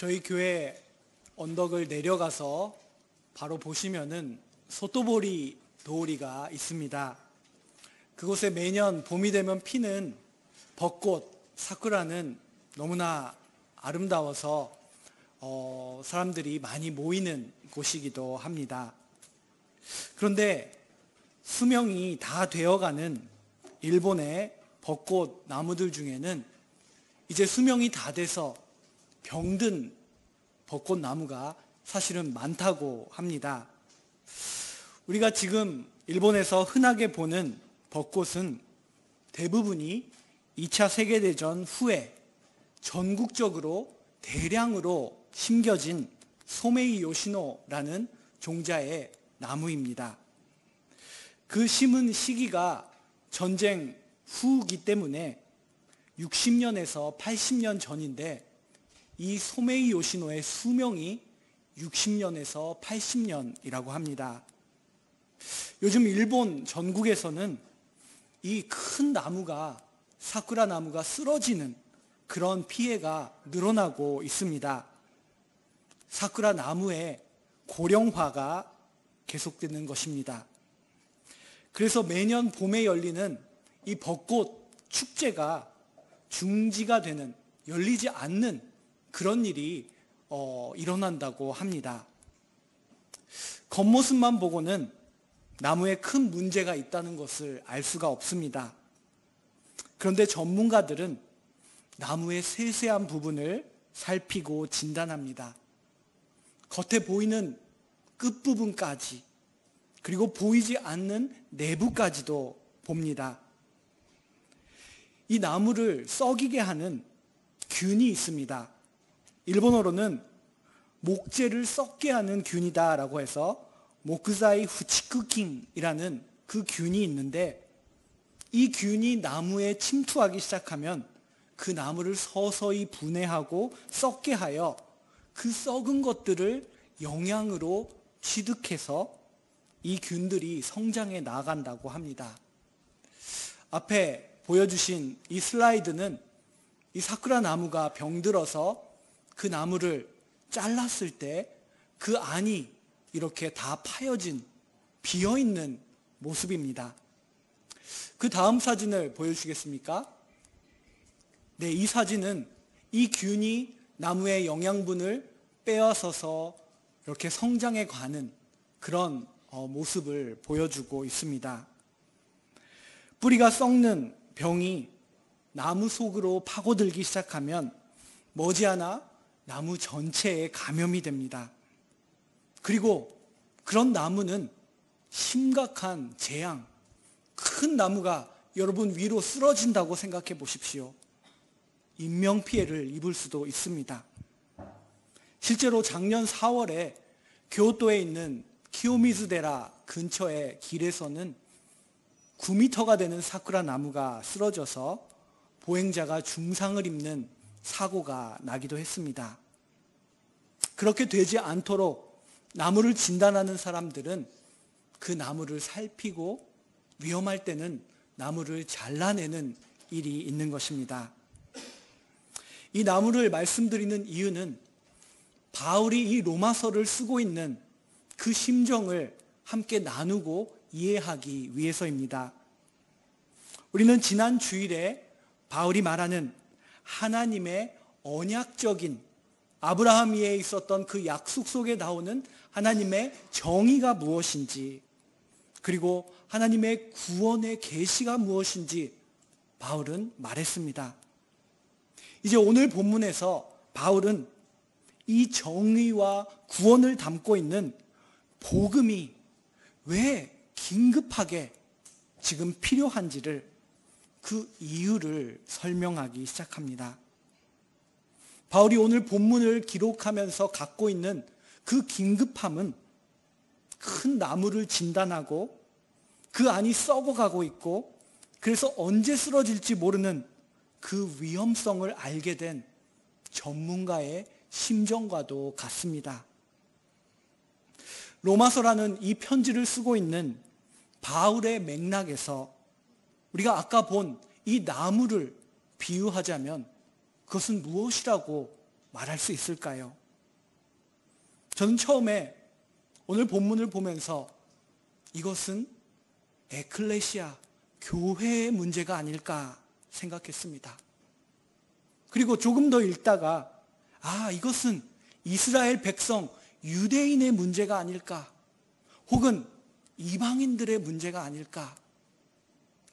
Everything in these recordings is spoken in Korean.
저희 교회 언덕을 내려가서 바로 보시면은 소토보리 도리가 있습니다. 그곳에 매년 봄이 되면 피는 벚꽃, 사쿠라는 너무나 아름다워서 사람들이 많이 모이는 곳이기도 합니다. 그런데 수명이 다 되어가는 일본의 벚꽃 나무들 중에는 이제 수명이 다 돼서 병든 벚꽃 나무가 사실은 많다고 합니다. 우리가 지금 일본에서 흔하게 보는 벚꽃은 대부분이 2차 세계대전 후에 전국적으로 대량으로 심겨진 소메이 요시노라는 종자의 나무입니다. 그 심은 시기가 전쟁 후기 때문에 60년에서 80년 전인데 이 소메이 요시노의 수명이 60년에서 80년이라고 합니다. 요즘 일본 전국에서는 이 큰 나무가, 사쿠라 나무가 쓰러지는 그런 피해가 늘어나고 있습니다. 사쿠라 나무의 고령화가 계속되는 것입니다. 그래서 매년 봄에 열리는 이 벚꽃 축제가 중지가 되는, 열리지 않는 그런 일이 일어난다고 합니다. 겉모습만 보고는 나무에 큰 문제가 있다는 것을 알 수가 없습니다. 그런데 전문가들은 나무의 세세한 부분을 살피고 진단합니다. 겉에 보이는 끝부분까지, 그리고 보이지 않는 내부까지도 봅니다. 이 나무를 썩이게 하는 균이 있습니다. 일본어로는 목재를 썩게 하는 균이다라고 해서 모쿠자이 후치쿠킨이라는 그 균이 있는데, 이 균이 나무에 침투하기 시작하면 그 나무를 서서히 분해하고 썩게 하여 그 썩은 것들을 영양으로 취득해서 이 균들이 성장해 나간다고 합니다. 앞에 보여주신 이 슬라이드는 이 사쿠라 나무가 병들어서 그 나무를 잘랐을 때 그 안이 이렇게 다 파여진, 비어있는 모습입니다. 그 다음 사진을 보여주시겠습니까? 네, 이 사진은 이 균이 나무의 영양분을 빼앗아서 이렇게 성장해 가는 그런 모습을 보여주고 있습니다. 뿌리가 썩는 병이 나무 속으로 파고들기 시작하면 머지않아 나무 전체에 감염이 됩니다. 그리고 그런 나무는 심각한 재앙, 큰 나무가 여러분 위로 쓰러진다고 생각해 보십시오. 인명피해를 입을 수도 있습니다. 실제로 작년 4월에 교토에 있는 키요미즈데라 근처의 길에서는 9m가 되는 사쿠라 나무가 쓰러져서 보행자가 중상을 입는 사고가 나기도 했습니다. 그렇게 되지 않도록 나무를 진단하는 사람들은 그 나무를 살피고 위험할 때는 나무를 잘라내는 일이 있는 것입니다. 이 나무를 말씀드리는 이유는 바울이 이 로마서를 쓰고 있는 그 심정을 함께 나누고 이해하기 위해서입니다. 우리는 지난 주일에 바울이 말하는 하나님의 언약적인, 아브라함 위에 있었던 그 약속 속에 나오는 하나님의 정의가 무엇인지, 그리고 하나님의 구원의 계시가 무엇인지 바울은 말했습니다. 이제 오늘 본문에서 바울은 이 정의와 구원을 담고 있는 복음이 왜 긴급하게 지금 필요한지를, 그 이유를 설명하기 시작합니다. 바울이 오늘 본문을 기록하면서 갖고 있는 그 긴급함은 큰 나무를 진단하고 그 안이 썩어가고 있고, 그래서 언제 쓰러질지 모르는 그 위험성을 알게 된 전문가의 심정과도 같습니다. 로마서라는 이 편지를 쓰고 있는 바울의 맥락에서 우리가 아까 본 이 나무를 비유하자면 그것은 무엇이라고 말할 수 있을까요? 저는 처음에 오늘 본문을 보면서 이것은 에클레시아, 교회의 문제가 아닐까 생각했습니다. 그리고 조금 더 읽다가 이것은 이스라엘 백성, 유대인의 문제가 아닐까, 혹은 이방인들의 문제가 아닐까,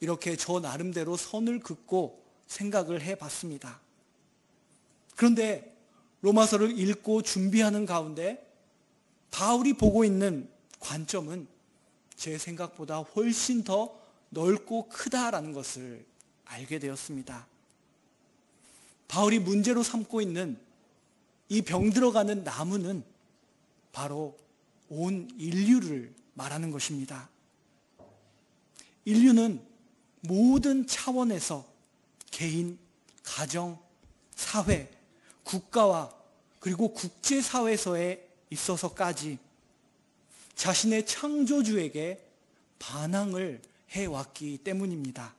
이렇게 저 나름대로 선을 긋고 생각을 해봤습니다. 그런데 로마서를 읽고 준비하는 가운데 바울이 보고 있는 관점은 제 생각보다 훨씬 더 넓고 크다라는 것을 알게 되었습니다. 바울이 문제로 삼고 있는 이 병들어가는 나무는 바로 온 인류를 말하는 것입니다. 인류는 모든 차원에서 개인, 가정, 사회, 국가와 그리고 국제사회에서에 있어서까지 자신의 창조주에게 반항을 해왔기 때문입니다.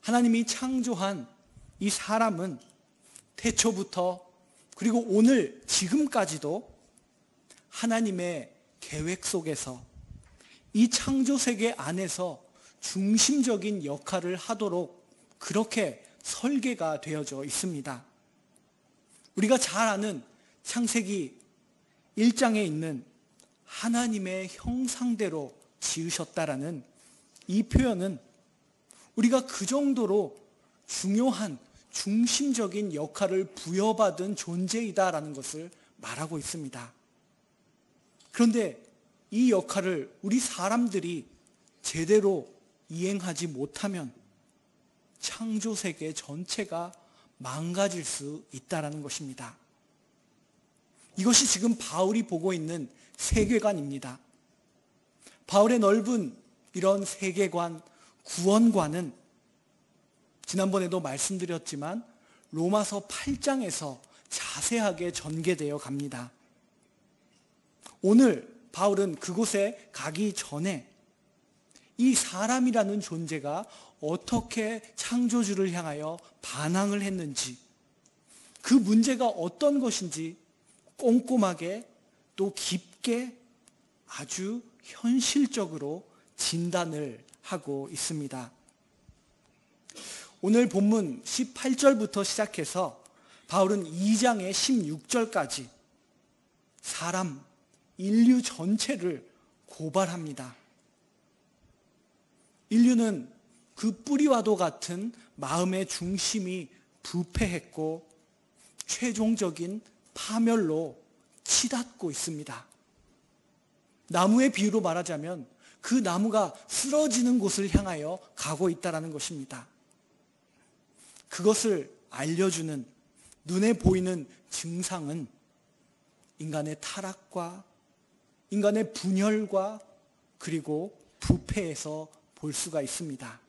하나님이 창조한 이 사람은 태초부터 그리고 오늘 지금까지도 하나님의 계획 속에서 이 창조 세계 안에서 중심적인 역할을 하도록 그렇게 설계가 되어져 있습니다. 우리가 잘 아는 창세기 1장에 있는 하나님의 형상대로 지으셨다라는 이 표현은 우리가 그 정도로 중요한 중심적인 역할을 부여받은 존재이다라는 것을 말하고 있습니다. 그런데 이 역할을 우리 사람들이 제대로 이행하지 못하면 창조세계 전체가 망가질 수 있다는 것입니다. 이것이 지금 바울이 보고 있는 세계관입니다. 바울의 넓은 이런 세계관, 구원관은 지난번에도 말씀드렸지만 로마서 8장에서 자세하게 전개되어 갑니다. 오늘 바울은 그곳에 가기 전에 이 사람이라는 존재가 어떻게 창조주를 향하여 반항을 했는지, 그 문제가 어떤 것인지 꼼꼼하게 또 깊게 아주 현실적으로 진단을 하고 있습니다. 오늘 본문 18절부터 시작해서 바울은 2장의 16절까지 인류 전체를 고발합니다. 인류는 그 뿌리와도 같은 마음의 중심이 부패했고 최종적인 파멸로 치닫고 있습니다. 나무의 비유로 말하자면 그 나무가 쓰러지는 곳을 향하여 가고 있다는 것입니다. 그것을 알려주는 눈에 보이는 증상은 인간의 타락과 인간의 분열과 그리고 부패에서 볼 수가 있습니다.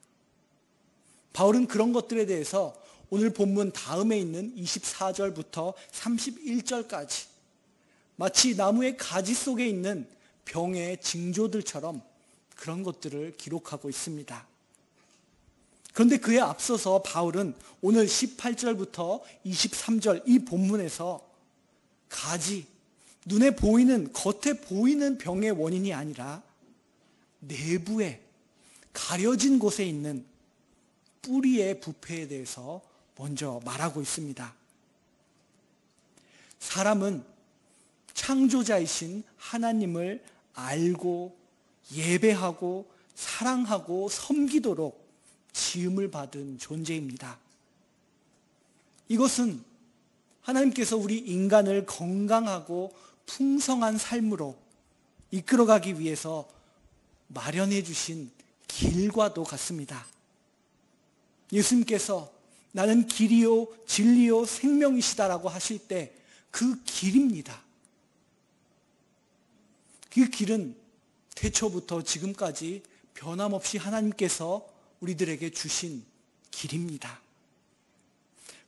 바울은 그런 것들에 대해서 오늘 본문 다음에 있는 24절부터 31절까지 마치 나무의 가지 속에 있는 병의 징조들처럼 그런 것들을 기록하고 있습니다. 그런데 그에 앞서서 바울은 오늘 18절부터 23절 이 본문에서 눈에 보이는, 겉에 보이는 병의 원인이 아니라 내부에 가려진 곳에 있는 뿌리의 부패에 대해서 먼저 말하고 있습니다. 사람은 창조자이신 하나님을 알고 예배하고 사랑하고 섬기도록 지음을 받은 존재입니다. 이것은 하나님께서 우리 인간을 건강하고 풍성한 삶으로 이끌어가기 위해서 마련해 주신 길과도 같습니다. 예수님께서 나는 길이요 진리요 생명이시다라고 하실 때 그 길입니다. 그 길은 태초부터 지금까지 변함없이 하나님께서 우리들에게 주신 길입니다.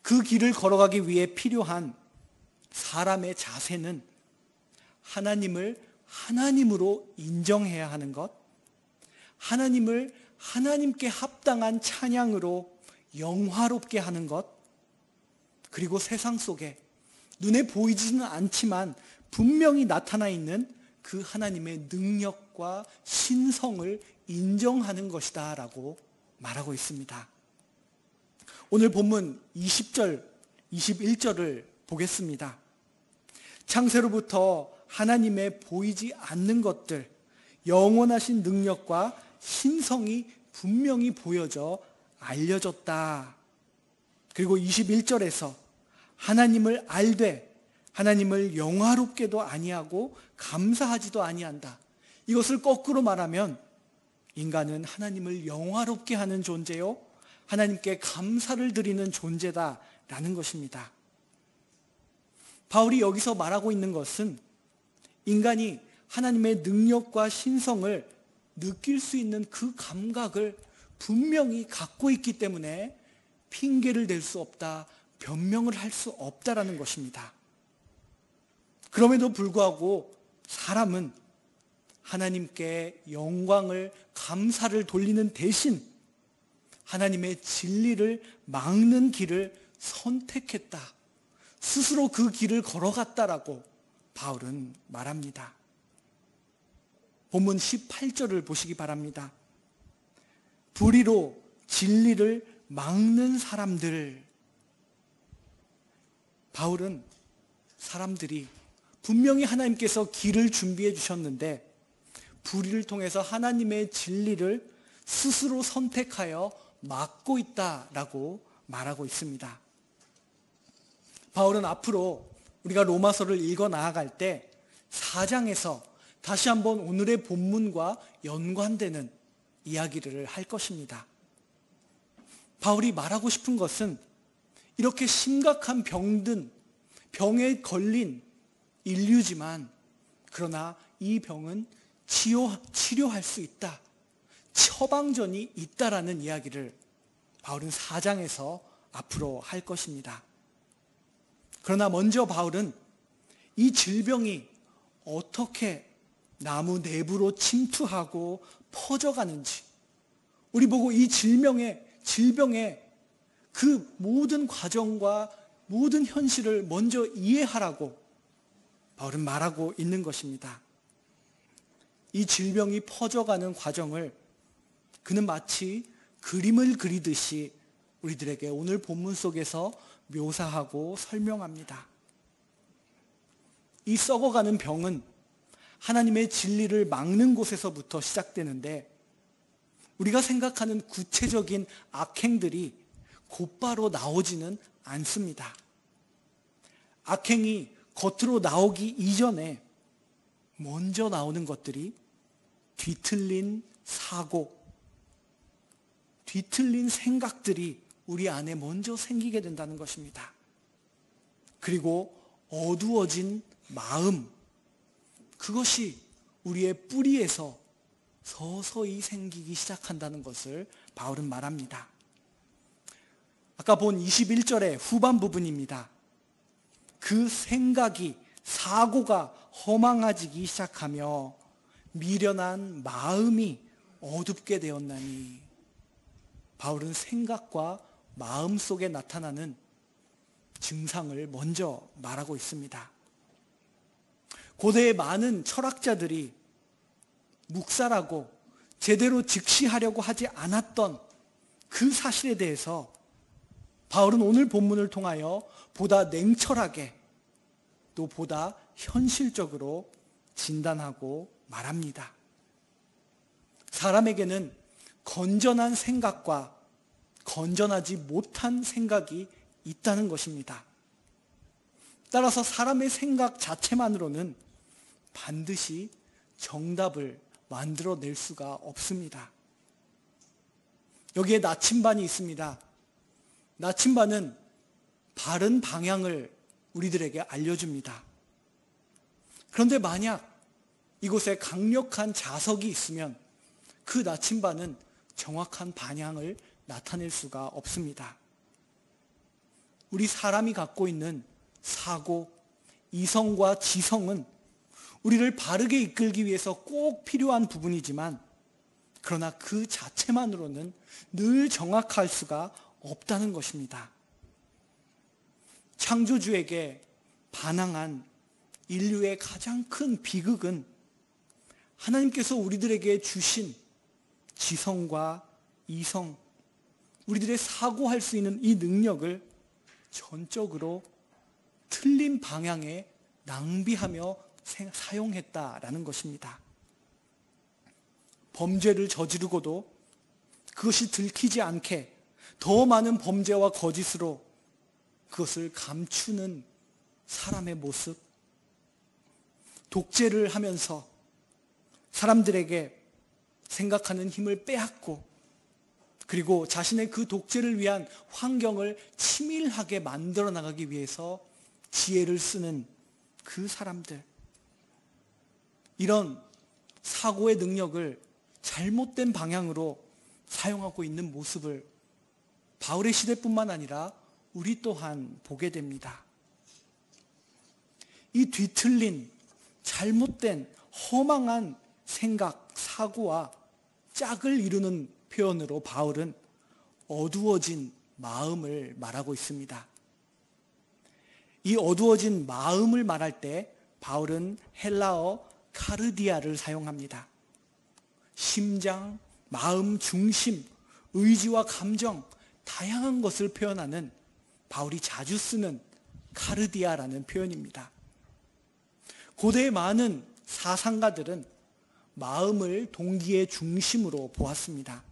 그 길을 걸어가기 위해 필요한 사람의 자세는 하나님을 하나님으로 인정해야 하는 것, 하나님을 하나님께 합당한 찬양으로 영화롭게 하는 것, 그리고 세상 속에 눈에 보이지는 않지만 분명히 나타나 있는 그 하나님의 능력과 신성을 인정하는 것이다 라고 말하고 있습니다. 오늘 본문 20절, 21절을 보겠습니다. 창세로부터 하나님의 보이지 않는 것들, 영원하신 능력과 신성이 분명히 보여져 알려졌다. 그리고 21절에서 하나님을 알되 하나님을 영화롭게도 아니하고 감사하지도 아니한다. 이것을 거꾸로 말하면 인간은 하나님을 영화롭게 하는 존재요, 하나님께 감사를 드리는 존재다라는 것입니다. 바울이 여기서 말하고 있는 것은 인간이 하나님의 능력과 신성을 느낄 수 있는 그 감각을 분명히 갖고 있기 때문에 핑계를 댈 수 없다, 변명을 할 수 없다라는 것입니다. 그럼에도 불구하고 사람은 하나님께 영광을, 감사를 돌리는 대신 하나님의 진리를 막는 길을 선택했다. 스스로 그 길을 걸어갔다라고 바울은 말합니다. 본문 18절을 보시기 바랍니다. 불의로 진리를 막는 사람들. 바울은 사람들이 분명히 하나님께서 길을 준비해 주셨는데 불의를 통해서 하나님의 진리를 스스로 선택하여 막고 있다라고 말하고 있습니다. 바울은 앞으로 우리가 로마서를 읽어 나아갈 때 4장에서 다시 한번 오늘의 본문과 연관되는 이야기를 할 것입니다. 바울이 말하고 싶은 것은 이렇게 심각한 병에 걸린 인류지만 그러나 이 병은 치료할 수 있다. 처방전이 있다라는 이야기를 바울은 4장에서 앞으로 할 것입니다. 그러나 먼저 바울은 이 질병이 어떻게 나무 내부로 침투하고 퍼져가는지, 우리 보고 이 질병의 그 모든 과정과 모든 현실을 먼저 이해하라고 바울은 말하고 있는 것입니다. 이 질병이 퍼져가는 과정을 그는 마치 그림을 그리듯이 우리들에게 오늘 본문 속에서 묘사하고 설명합니다. 이 썩어가는 병은 하나님의 진리를 막는 곳에서부터 시작되는데 우리가 생각하는 구체적인 악행들이 곧바로 나오지는 않습니다. 악행이 겉으로 나오기 이전에 먼저 나오는 것들이 뒤틀린 사고, 뒤틀린 생각들이 우리 안에 먼저 생기게 된다는 것입니다. 그리고 어두워진 마음, 그것이 우리의 뿌리에서 서서히 생기기 시작한다는 것을 바울은 말합니다. 아까 본 21절의 후반 부분입니다. 그 생각이, 사고가 허망해지기 시작하며 미련한 마음이 어둡게 되었나니, 바울은 생각과 마음 속에 나타나는 증상을 먼저 말하고 있습니다. 고대의 많은 철학자들이 묵살하고 제대로 직시하려고 하지 않았던 그 사실에 대해서 바울은 오늘 본문을 통하여 보다 냉철하게 또 보다 현실적으로 진단하고 말합니다. 사람에게는 건전한 생각과 건전하지 못한 생각이 있다는 것입니다. 따라서 사람의 생각 자체만으로는 반드시 정답을 만들어낼 수가 없습니다. 여기에 나침반이 있습니다. 나침반은 바른 방향을 우리들에게 알려줍니다. 그런데 만약 이곳에 강력한 자석이 있으면 그 나침반은 정확한 방향을 나타낼 수가 없습니다. 우리 사람이 갖고 있는 사고, 이성과 지성은 우리를 바르게 이끌기 위해서 꼭 필요한 부분이지만 그러나 그 자체만으로는 늘 정확할 수가 없다는 것입니다. 창조주에게 반항한 인류의 가장 큰 비극은 하나님께서 우리들에게 주신 지성과 이성, 우리들의 사고할 수 있는 이 능력을 전적으로 틀린 방향에 낭비하며 사용했다라는 것입니다. 범죄를 저지르고도 그것이 들키지 않게 더 많은 범죄와 거짓으로 그것을 감추는 사람의 모습, 독재를 하면서 사람들에게 생각하는 힘을 빼앗고 그리고 자신의 그 독재를 위한 환경을 치밀하게 만들어 나가기 위해서 지혜를 쓰는 그 사람들, 이런 사고의 능력을 잘못된 방향으로 사용하고 있는 모습을 바울의 시대뿐만 아니라 우리 또한 보게 됩니다. 이 뒤틀린 잘못된 허망한 생각, 사고와 짝을 이루는 표현으로 바울은 어두워진 마음을 말하고 있습니다. 이 어두워진 마음을 말할 때 바울은 헬라어 카르디아를 사용합니다. 심장, 마음, 중심, 의지와 감정, 다양한 것을 표현하는 바울이 자주 쓰는 카르디아라는 표현입니다. 고대의 많은 사상가들은 마음을 동기의 중심으로 보았습니다.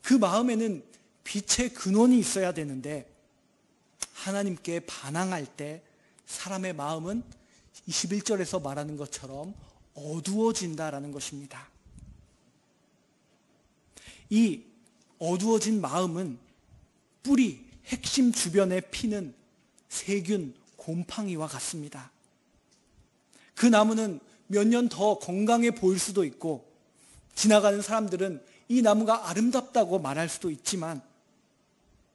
그 마음에는 빛의 근원이 있어야 되는데 하나님께 반항할 때 사람의 마음은 21절에서 말하는 것처럼 어두워진다라는 것입니다. 이 어두워진 마음은 뿌리, 핵심 주변에 피는 세균, 곰팡이와 같습니다. 그 나무는 몇 년 더 건강해 보일 수도 있고 지나가는 사람들은 이 나무가 아름답다고 말할 수도 있지만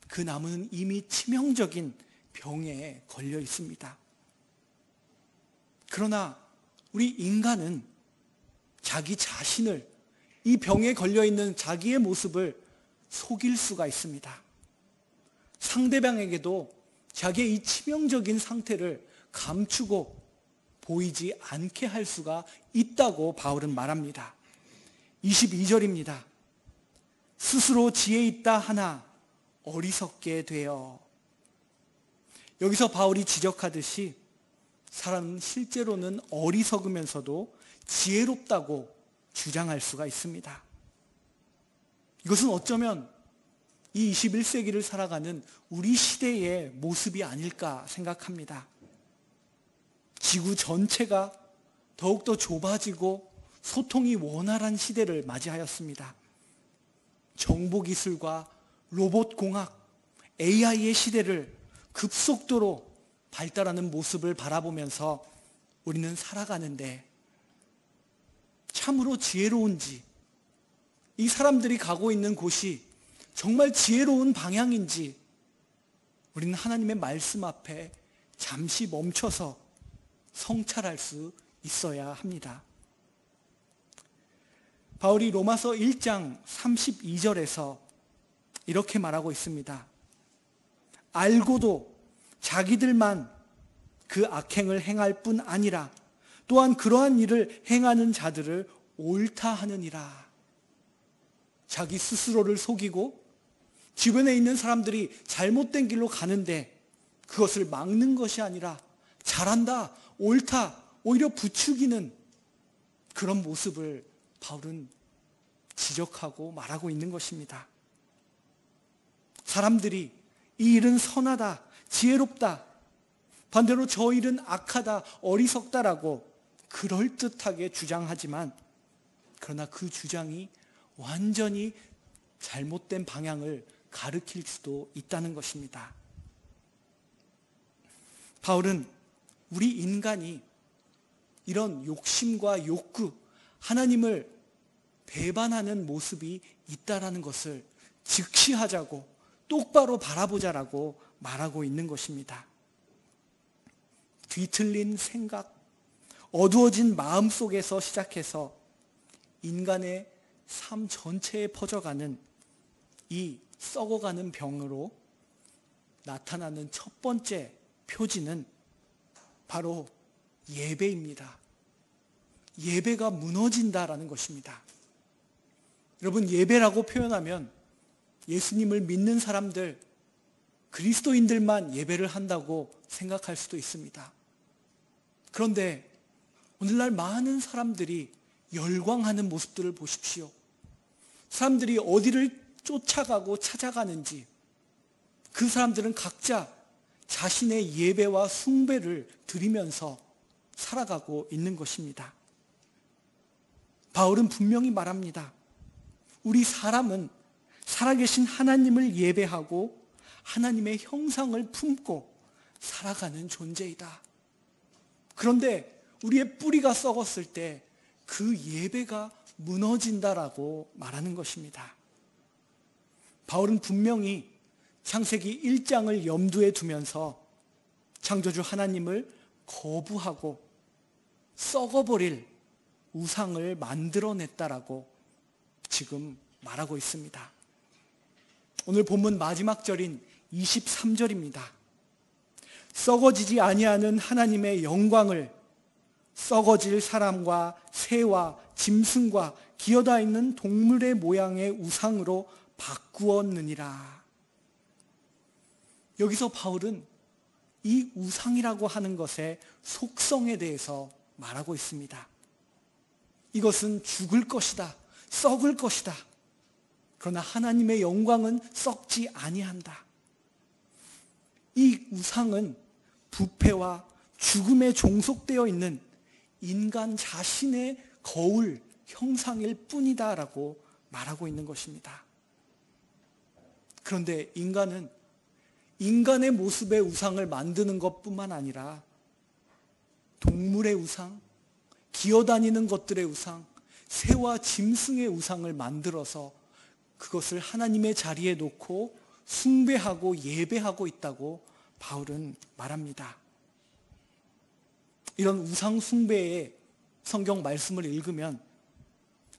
그 나무는 이미 치명적인 병에 걸려 있습니다. 그러나 우리 인간은 자기 자신을, 이 병에 걸려 있는 자기의 모습을 속일 수가 있습니다. 상대방에게도 자기의 이 치명적인 상태를 감추고 보이지 않게 할 수가 있다고 바울은 말합니다. 22절입니다. 스스로 지혜 있다 하나 어리석게 되어. 여기서 바울이 지적하듯이 사람은 실제로는 어리석으면서도 지혜롭다고 주장할 수가 있습니다. 이것은 어쩌면 이 21세기를 살아가는 우리 시대의 모습이 아닐까 생각합니다. 지구 전체가 더욱더 좁아지고 소통이 원활한 시대를 맞이하였습니다. 정보기술과 로봇공학, AI의 시대를 급속도로 발달하는 모습을 바라보면서 우리는 살아가는데 참으로 지혜로운지, 이 사람들이 가고 있는 곳이 정말 지혜로운 방향인지 우리는 하나님의 말씀 앞에 잠시 멈춰서 성찰할 수 있어야 합니다. 바울이 로마서 1장 32절에서 이렇게 말하고 있습니다. 알고도 자기들만 그 악행을 행할 뿐 아니라 또한 그러한 일을 행하는 자들을 옳다 하느니라. 자기 스스로를 속이고 주변에 있는 사람들이 잘못된 길로 가는데 그것을 막는 것이 아니라 잘한다, 옳다, 오히려 부추기는 그런 모습을 바울은 지적하고 말하고 있는 것입니다. 사람들이 이 일은 선하다, 지혜롭다, 반대로 저 일은 악하다, 어리석다라고 그럴듯하게 주장하지만 그러나 그 주장이 완전히 잘못된 방향을 가리킬 수도 있다는 것입니다. 바울은 우리 인간이 이런 욕심과 욕구, 하나님을 배반하는 모습이 있다라는 것을 직시하자고 똑바로 바라보자라고 말하고 있는 것입니다. 뒤틀린 생각, 어두워진 마음 속에서 시작해서 인간의 삶 전체에 퍼져가는 이 썩어가는 병으로 나타나는 첫 번째 표지는 바로 예배입니다. 예배가 무너진다라는 것입니다. 여러분, 예배라고 표현하면 예수님을 믿는 사람들, 그리스도인들만 예배를 한다고 생각할 수도 있습니다. 그런데 오늘날 많은 사람들이 열광하는 모습들을 보십시오. 사람들이 어디를 쫓아가고 찾아가는지, 그 사람들은 각자 자신의 예배와 숭배를 드리면서 살아가고 있는 것입니다. 바울은 분명히 말합니다. 우리 사람은 살아계신 하나님을 예배하고 하나님의 형상을 품고 살아가는 존재이다. 그런데 우리의 뿌리가 썩었을 때 그 예배가 무너진다라고 말하는 것입니다. 바울은 분명히 창세기 1장을 염두에 두면서 창조주 하나님을 거부하고 썩어버릴 우상을 만들어냈다라고 지금 말하고 있습니다. 오늘 본문 마지막 절인 23절입니다. 썩어지지 아니하는 하나님의 영광을 썩어질 사람과 새와 짐승과 기어다니는 동물의 모양의 우상으로 바꾸었느니라. 여기서 바울은 이 우상이라고 하는 것의 속성에 대해서 말하고 있습니다. 이것은 죽을 것이다. 썩을 것이다. 그러나 하나님의 영광은 썩지 아니한다. 이 우상은 부패와 죽음에 종속되어 있는 인간 자신의 거울, 형상일 뿐이다라고 말하고 있는 것입니다. 그런데 인간은 인간의 모습의 우상을 만드는 것뿐만 아니라 동물의 우상, 기어다니는 것들의 우상, 새와 짐승의 우상을 만들어서 그것을 하나님의 자리에 놓고 숭배하고 예배하고 있다고 바울은 말합니다. 이런 우상 숭배의 성경 말씀을 읽으면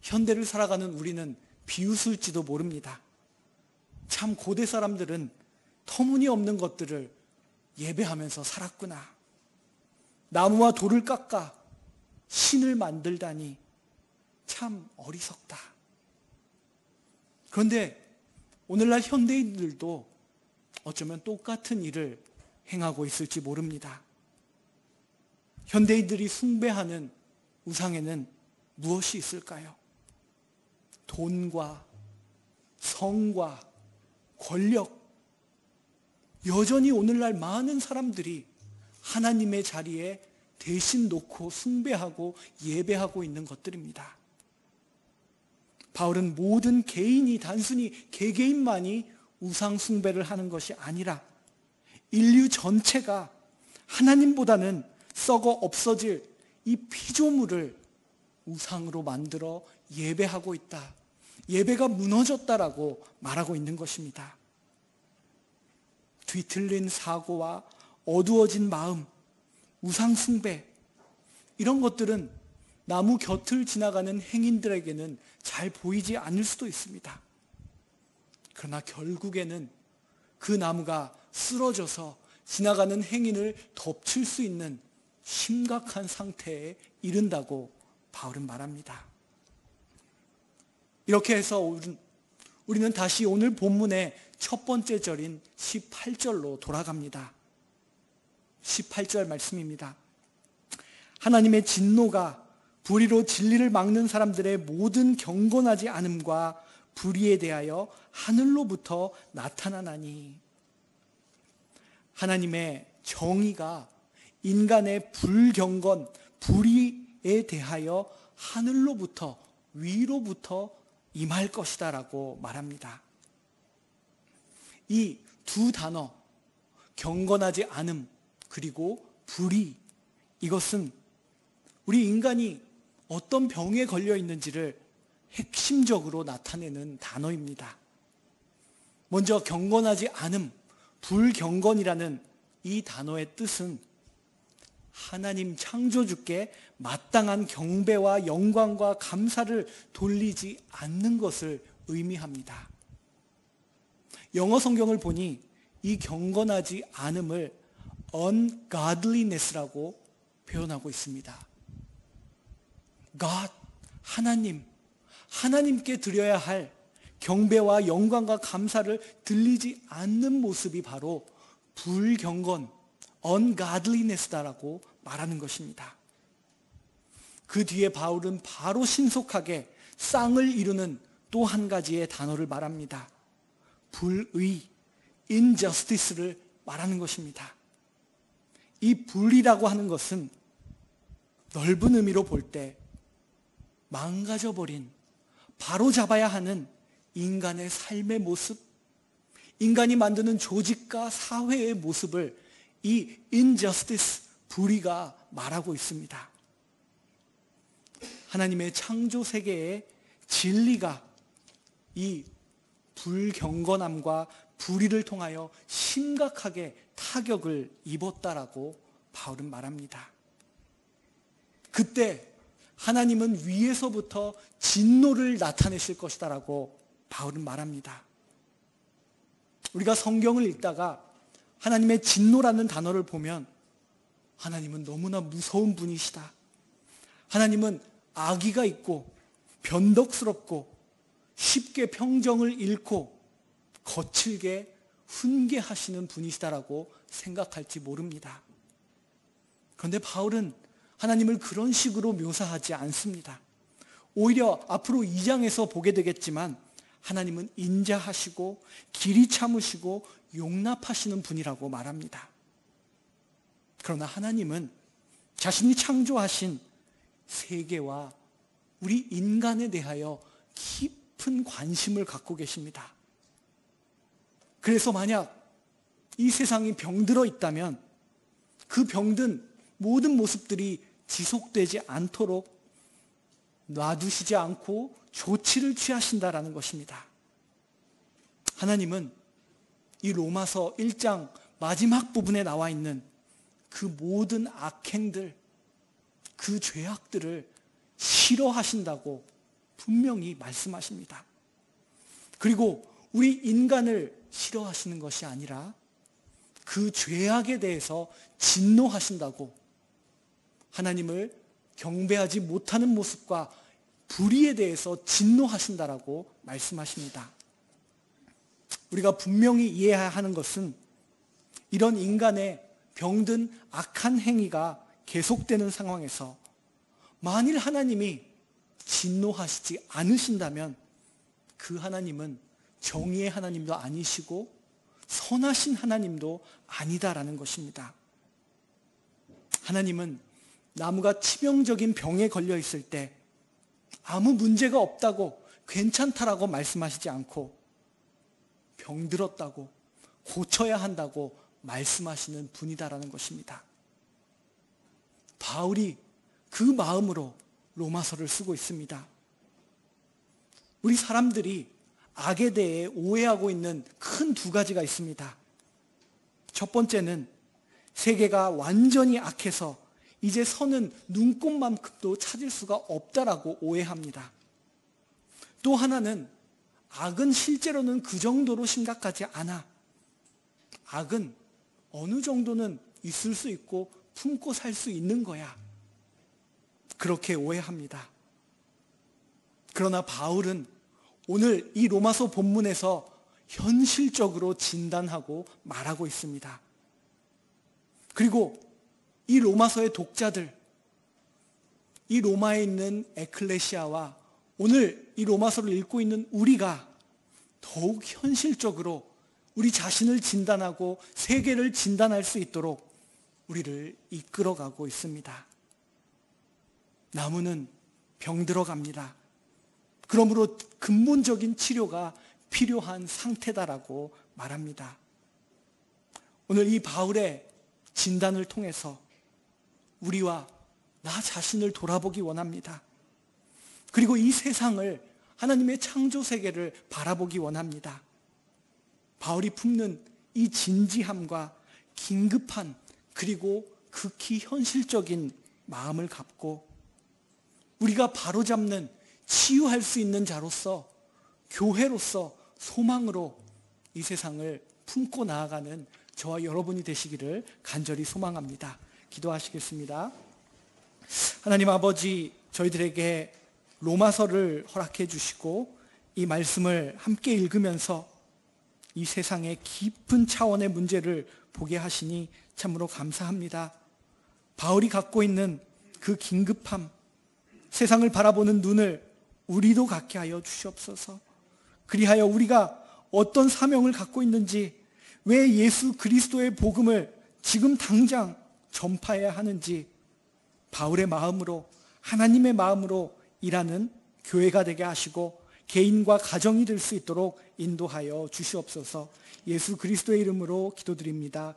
현대를 살아가는 우리는 비웃을지도 모릅니다. 참 고대 사람들은 터무니없는 것들을 예배하면서 살았구나. 나무와 돌을 깎아 신을 만들다니 참 어리석다. 그런데 오늘날 현대인들도 어쩌면 똑같은 일을 행하고 있을지 모릅니다. 현대인들이 숭배하는 우상에는 무엇이 있을까요? 돈과 성과 권력, 여전히 오늘날 많은 사람들이 하나님의 자리에 대신 놓고 숭배하고 예배하고 있는 것들입니다. 바울은 모든 개인이 단순히 개개인만이 우상 숭배를 하는 것이 아니라 인류 전체가 하나님보다는 썩어 없어질 이 피조물을 우상으로 만들어 예배하고 있다. 예배가 무너졌다라고 말하고 있는 것입니다. 뒤틀린 사고와 어두워진 마음, 우상 숭배, 이런 것들은 나무 곁을 지나가는 행인들에게는 잘 보이지 않을 수도 있습니다. 그러나 결국에는 그 나무가 쓰러져서 지나가는 행인을 덮칠 수 있는 심각한 상태에 이른다고 바울은 말합니다. 이렇게 해서 우리는 다시 오늘 본문의 첫 번째 절인 18절로 돌아갑니다. 18절 말씀입니다. 하나님의 진노가 불의로 진리를 막는 사람들의 모든 경건하지 않음과 불의에 대하여 하늘로부터 나타나나니. 하나님의 정의가 인간의 불경건, 불의에 대하여 하늘로부터, 위로부터 임할 것이다 라고 말합니다. 이 두 단어, 경건하지 않음 그리고 불의, 이것은 우리 인간이 어떤 병에 걸려 있는지를 핵심적으로 나타내는 단어입니다. 먼저 경건하지 않음, 불경건이라는 이 단어의 뜻은 하나님 창조주께 마땅한 경배와 영광과 감사를 돌리지 않는 것을 의미합니다. 영어 성경을 보니 이 경건하지 않음을 ungodliness라고 표현하고 있습니다. God, 하나님께 드려야 할 경배와 영광과 감사를 들리지 않는 모습이 바로 불경건, ungodliness다라고 말하는 것입니다. 그 뒤에 바울은 바로 신속하게 쌍을 이루는 또 한 가지의 단어를 말합니다. 불의, injustice를 말하는 것입니다. 이 불이라고 하는 것은 넓은 의미로 볼 때 망가져버린, 바로잡아야 하는 인간의 삶의 모습, 인간이 만드는 조직과 사회의 모습을 이 injustice, 불의가 말하고 있습니다. 하나님의 창조 세계의 진리가 이 불경건함과 불의를 통하여 심각하게 타격을 입었다라고 바울은 말합니다. 그때 하나님은 위에서부터 진노를 나타내실 것이다라고 바울은 말합니다. 우리가 성경을 읽다가 하나님의 진노라는 단어를 보면 하나님은 너무나 무서운 분이시다. 하나님은 악의가 있고 변덕스럽고 쉽게 평정을 잃고 거칠게 훈계하시는 분이시다라고 생각할지 모릅니다. 그런데 바울은 하나님을 그런 식으로 묘사하지 않습니다. 오히려 앞으로 2장에서 보게 되겠지만 하나님은 인자하시고 길이 참으시고 용납하시는 분이라고 말합니다. 그러나 하나님은 자신이 창조하신 세계와 우리 인간에 대하여 깊은 관심을 갖고 계십니다. 그래서 만약 이 세상이 병들어 있다면 그 병든 모든 모습들이 지속되지 않도록 놔두시지 않고 조치를 취하신다라는 것입니다. 하나님은 이 로마서 1장 마지막 부분에 나와 있는 그 모든 악행들, 그 죄악들을 싫어하신다고 분명히 말씀하십니다. 그리고 우리 인간을 싫어하시는 것이 아니라 그 죄악에 대해서 진노하신다고, 하나님을 경배하지 못하는 모습과 불의에 대해서 진노하신다라고 말씀하십니다. 우리가 분명히 이해해야 하는 것은 이런 인간의 병든 악한 행위가 계속되는 상황에서 만일 하나님이 진노하시지 않으신다면 그 하나님은 정의의 하나님도 아니시고 선하신 하나님도 아니다라는 것입니다. 하나님은 나무가 치명적인 병에 걸려 있을 때 아무 문제가 없다고, 괜찮다라고 말씀하시지 않고 병들었다고, 고쳐야 한다고 말씀하시는 분이다라는 것입니다. 바울이 그 마음으로 로마서를 쓰고 있습니다. 우리 사람들이 악에 대해 오해하고 있는 큰 두 가지가 있습니다. 첫 번째는 세계가 완전히 악해서 이제 선은 눈꼽만큼도 찾을 수가 없다라고 오해합니다. 또 하나는 악은 실제로는 그 정도로 심각하지 않아. 악은 어느 정도는 있을 수 있고 품고 살 수 있는 거야. 그렇게 오해합니다. 그러나 바울은 오늘 이 로마서 본문에서 현실적으로 진단하고 말하고 있습니다. 그리고 이 로마서의 독자들, 이 로마에 있는 에클레시아와 오늘 이 로마서를 읽고 있는 우리가 더욱 현실적으로 우리 자신을 진단하고 세계를 진단할 수 있도록 우리를 이끌어가고 있습니다. 나무는 병들어 갑니다. 그러므로 근본적인 치료가 필요한 상태다라고 말합니다. 오늘 이 바울의 진단을 통해서 우리와 나 자신을 돌아보기 원합니다. 그리고 이 세상을, 하나님의 창조 세계를 바라보기 원합니다. 바울이 품는 이 진지함과 긴급한 그리고 극히 현실적인 마음을 갖고 우리가 바로잡는, 치유할 수 있는 자로서, 교회로서 소망으로 이 세상을 품고 나아가는 저와 여러분이 되시기를 간절히 소망합니다. 기도하시겠습니다. 하나님 아버지, 저희들에게 로마서를 허락해 주시고 이 말씀을 함께 읽으면서 이 세상의 깊은 차원의 문제를 보게 하시니 참으로 감사합니다. 바울이 갖고 있는 그 긴급함, 세상을 바라보는 눈을 우리도 갖게 하여 주시옵소서. 그리하여 우리가 어떤 사명을 갖고 있는지, 왜 예수 그리스도의 복음을 지금 당장 전파해야 하는지 바울의 마음으로, 하나님의 마음으로 일하는 교회가 되게 하시고 개인과 가정이 될 수 있도록 인도하여 주시옵소서. 예수 그리스도의 이름으로 기도드립니다.